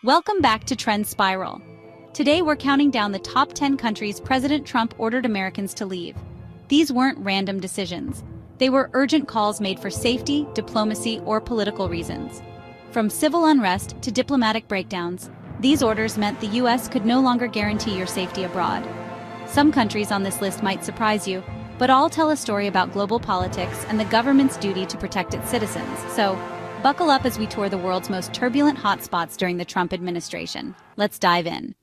Welcome back to Trend Spiral. Today we're counting down the top 10 countries President Trump ordered Americans to leave. These weren't random decisions. They were urgent calls made for safety, diplomacy, or political reasons. From civil unrest to diplomatic breakdowns, these orders meant the U.S. could no longer guarantee your safety abroad. Some countries on this list might surprise you, but all tell a story about global politics and the government's duty to protect its citizens. So, buckle up as we tour the world's most turbulent hotspots during the Trump administration. Let's dive in.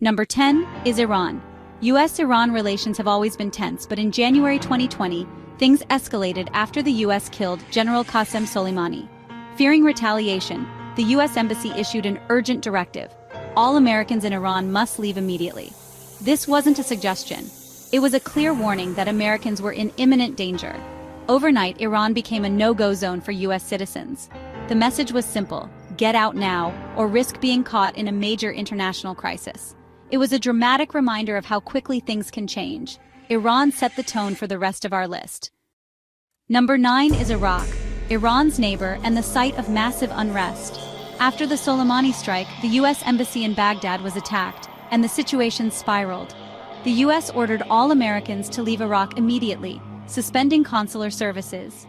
Number 10 is Iran. U.S.-Iran relations have always been tense, but in January 2020, things escalated after the U.S. killed General Qasem Soleimani. Fearing retaliation, the U.S. Embassy issued an urgent directive. All Americans in Iran must leave immediately. This wasn't a suggestion. It was a clear warning that Americans were in imminent danger. Overnight, Iran became a no-go zone for U.S. citizens. The message was simple: get out now, or risk being caught in a major international crisis. It was a dramatic reminder of how quickly things can change. Iran set the tone for the rest of our list. Number 9 is Iraq, Iran's neighbor and the site of massive unrest. After the Soleimani strike, the U.S. Embassy in Baghdad was attacked, and the situation spiraled. The U.S. ordered all Americans to leave Iraq immediately, suspending consular services.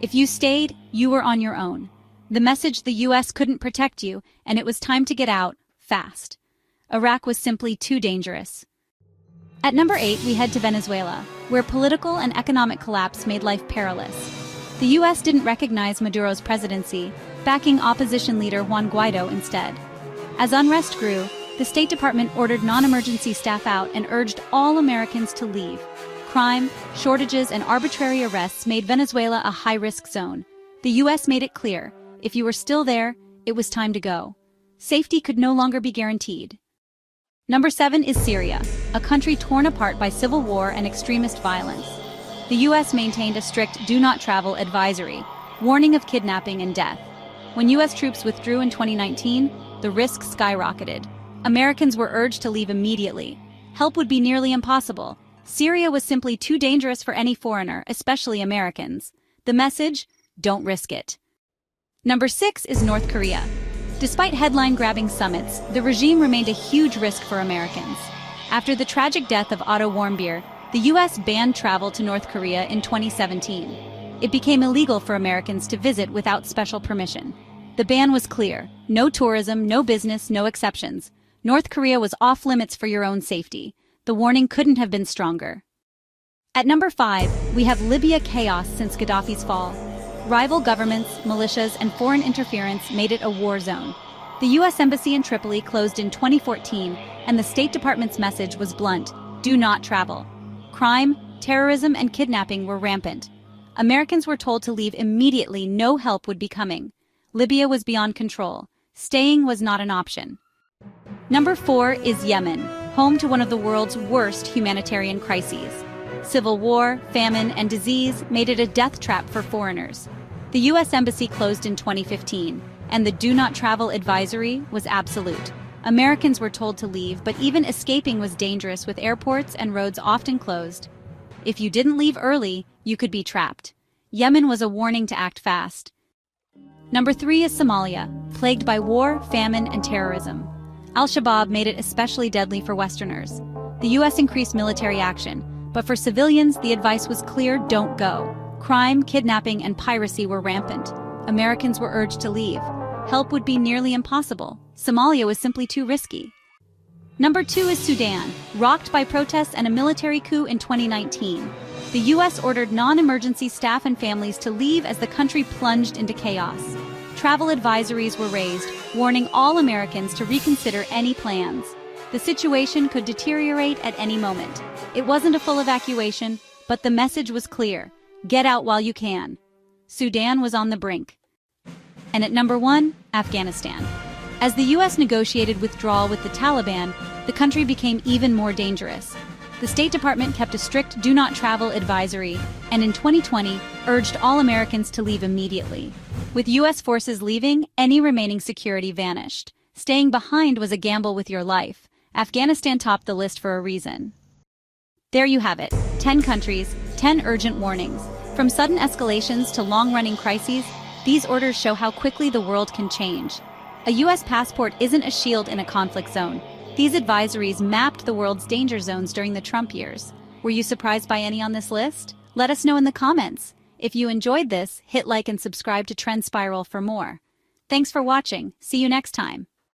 If you stayed, you were on your own. The message: the U.S. couldn't protect you, and it was time to get out, fast. Iraq was simply too dangerous. At number 8, we head to Venezuela, where political and economic collapse made life perilous. The U.S. didn't recognize Maduro's presidency, backing opposition leader Juan Guaido instead. As unrest grew, the State Department ordered non-emergency staff out and urged all Americans to leave. Crime, shortages, and arbitrary arrests made Venezuela a high-risk zone. The U.S. made it clear: if you were still there, it was time to go. Safety could no longer be guaranteed. Number 7 is Syria, a country torn apart by civil war and extremist violence. The U.S. maintained a strict do-not-travel advisory, warning of kidnapping and death. When U.S. troops withdrew in 2019, the risk skyrocketed. Americans were urged to leave immediately. Help would be nearly impossible. Syria was simply too dangerous for any foreigner, especially Americans. The message: don't risk it. Number 6 is North Korea. Despite headline-grabbing summits, the regime remained a huge risk for Americans. After the tragic death of Otto Warmbier, the U.S. banned travel to North Korea in 2017. It became illegal for Americans to visit without special permission. The ban was clear: no tourism, no business, no exceptions. North Korea was off-limits for your own safety. The warning couldn't have been stronger. At number 5, we have Libya. Chaos since Gaddafi's fall. Rival governments, militias, and foreign interference made it a war zone. The U.S. Embassy in Tripoli closed in 2014, and the State Department's message was blunt: do not travel. Crime, terrorism, and kidnapping were rampant. Americans were told to leave immediately. No help would be coming. Libya was beyond control. Staying was not an option. Number 4 is Yemen, home to one of the world's worst humanitarian crises. Civil war, famine, and disease made it a death trap for foreigners. The U.S. Embassy closed in 2015, and the do not travel advisory was absolute. Americans were told to leave, but even escaping was dangerous, with airports and roads often closed. If you didn't leave early, you could be trapped. Yemen was a warning to act fast. Number 3 is Somalia, plagued by war, famine, and terrorism. Al-Shabaab made it especially deadly for Westerners. The U.S. increased military action, but for civilians, the advice was clear: don't go. Crime, kidnapping, and piracy were rampant. Americans were urged to leave. Help would be nearly impossible. Somalia was simply too risky. Number 2 is Sudan, rocked by protests and a military coup in 2019. The U.S. ordered non-emergency staff and families to leave as the country plunged into chaos. Travel advisories were raised, warning all Americans to reconsider any plans. The situation could deteriorate at any moment. It wasn't a full evacuation, but the message was clear: get out while you can. Sudan was on the brink. And at number 1, Afghanistan. As the U.S. negotiated withdrawal with the Taliban, the country became even more dangerous. The State Department kept a strict do-not-travel advisory, and in 2020 urged all Americans to leave immediately. With U.S. forces leaving, any remaining security vanished. Staying behind was a gamble with your life. Afghanistan topped the list for a reason. There you have it: 10 countries, 10 urgent warnings. From sudden escalations to long-running crises, these orders show how quickly the world can change. A U.S. passport isn't a shield in a conflict zone. These advisories mapped the world's danger zones during the Trump years. Were you surprised by any on this list? Let us know in the comments. If you enjoyed this, hit like and subscribe to Trend Spiral for more. Thanks for watching. See you next time.